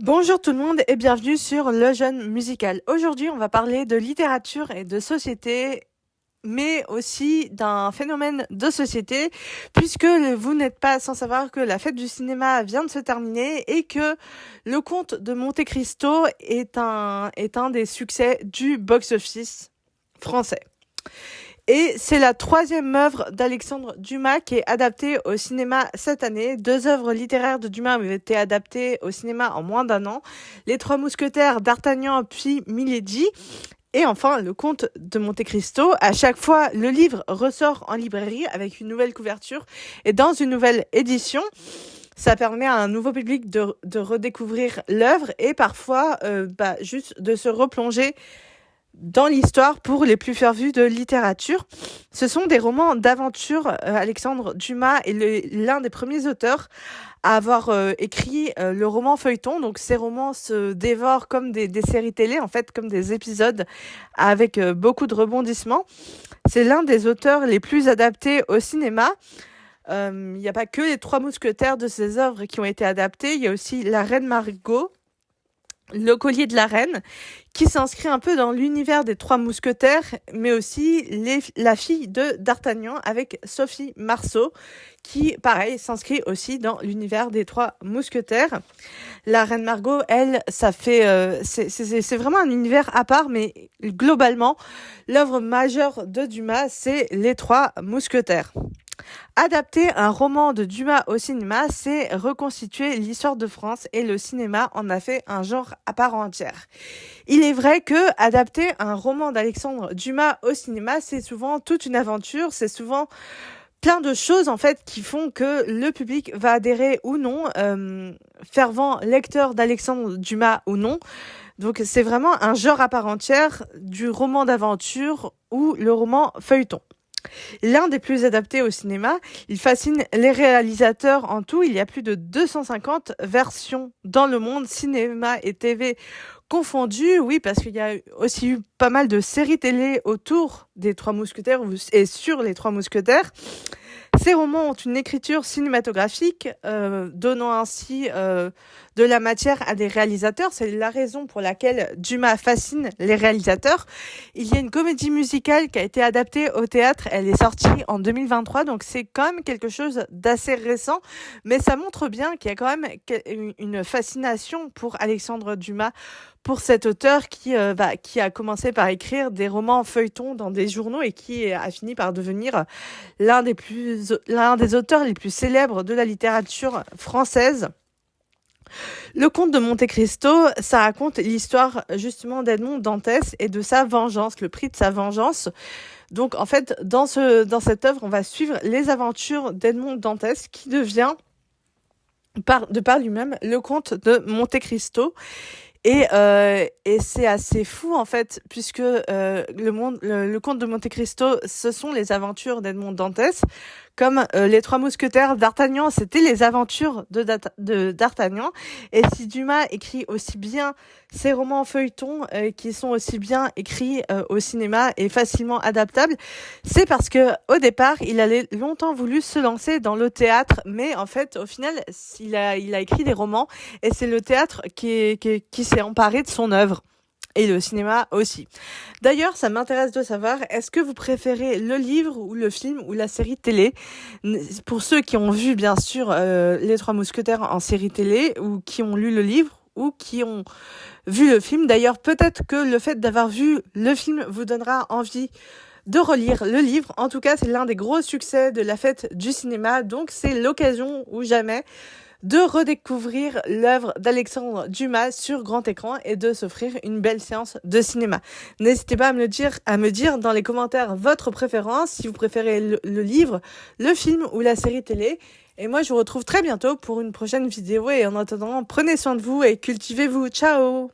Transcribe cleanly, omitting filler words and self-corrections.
Bonjour tout le monde et bienvenue sur Le Jeune Musical. Aujourd'hui, on va parler de littérature et de société, mais aussi d'un phénomène de société, puisque vous n'êtes pas sans savoir que la fête du cinéma vient de se terminer et que Le Comte de Monte-Cristo est un des succès du box-office français. Et c'est la troisième œuvre d'Alexandre Dumas qui est adaptée au cinéma cette année. 2 œuvres littéraires de Dumas ont été adaptées au cinéma en moins d'1 an. Les Trois Mousquetaires, D'Artagnan puis Milady. Et enfin, Le Comte de Monte-Cristo. À chaque fois, le livre ressort en librairie avec une nouvelle couverture et dans une nouvelle édition. Ça permet à un nouveau public de redécouvrir l'œuvre et parfois juste de se replonger dans l'histoire pour les plus férus de littérature. Ce sont des romans d'aventure. Alexandre Dumas est l'un des premiers auteurs à avoir écrit le roman feuilleton. Donc ces romans se dévorent comme des séries télé, en fait, comme des épisodes avec beaucoup de rebondissements. C'est l'un des auteurs les plus adaptés au cinéma. Il n'y a pas que les Trois Mousquetaires de ses œuvres qui ont été adaptées. Il y a aussi La Reine Margot, Le Collier de la Reine, qui s'inscrit un peu dans l'univers des Trois Mousquetaires, mais aussi La Fille de D'Artagnan avec Sophie Marceau, qui, pareil, s'inscrit aussi dans l'univers des Trois Mousquetaires. La Reine Margot, elle, ça fait, c'est vraiment un univers à part, mais globalement, l'œuvre majeure de Dumas, c'est Les Trois Mousquetaires. Adapter un roman de Dumas au cinéma, c'est reconstituer l'histoire de France et le cinéma en a fait un genre à part entière. Il est vrai que adapter un roman d'Alexandre Dumas au cinéma, c'est souvent toute une aventure, c'est souvent plein de choses en fait qui font que le public va adhérer ou non, fervent lecteur d'Alexandre Dumas ou non. Donc c'est vraiment un genre à part entière du roman d'aventure ou le roman feuilleton. L'un des plus adaptés au cinéma, il fascine les réalisateurs en tout. Il y a plus de 250 versions dans le monde, cinéma et TV confondus. Oui, parce qu'il y a aussi eu pas mal de séries télé autour des Trois Mousquetaires et sur les Trois Mousquetaires. Ces romans ont une écriture cinématographique, donnant ainsi de la matière à des réalisateurs. C'est la raison pour laquelle Dumas fascine les réalisateurs. Il y a une comédie musicale qui a été adaptée au théâtre. Elle est sortie en 2023, donc c'est quand même quelque chose d'assez récent. Mais ça montre bien qu'il y a quand même une fascination pour Alexandre Dumas, pour cet auteur qui a commencé par écrire des romans feuilletons dans des journaux et qui a fini par devenir l'un des auteurs les plus célèbres de la littérature française. Le Comte de Monte-Cristo, ça raconte l'histoire justement d'Edmond Dantès et de sa vengeance, le prix de sa vengeance. Donc en fait, dans cette œuvre, on va suivre les aventures d'Edmond Dantès qui devient, de par lui-même, le Comte de Monte-Cristo. Et c'est assez fou en fait, puisque le Comte de Monte-Cristo, ce sont les aventures d'Edmond Dantès, comme les Trois Mousquetaires, D'Artagnan, c'était les aventures de D'Artagnan. Et si Dumas écrit aussi bien ces romans feuilletons qui sont aussi bien écrits au cinéma et facilement adaptables, c'est parce que au départ, il avait longtemps voulu se lancer dans le théâtre, mais en fait, au final, il a écrit des romans et c'est le théâtre qui s'est emparé de son œuvre. Et le cinéma aussi. D'ailleurs, ça m'intéresse de savoir, est-ce que vous préférez le livre ou le film ou la série télé? Pour ceux qui ont vu, bien sûr, Les Trois Mousquetaires en série télé, ou qui ont lu le livre, ou qui ont vu le film. D'ailleurs, peut-être que le fait d'avoir vu le film vous donnera envie de relire le livre. En tout cas, c'est l'un des gros succès de la fête du cinéma, donc c'est l'occasion ou jamais de redécouvrir l'œuvre d'Alexandre Dumas sur grand écran et de s'offrir une belle séance de cinéma. N'hésitez pas à me dire dans les commentaires votre préférence, si vous préférez le livre, le film ou la série télé. Et moi, je vous retrouve très bientôt pour une prochaine vidéo. Et en attendant, prenez soin de vous et cultivez-vous. Ciao!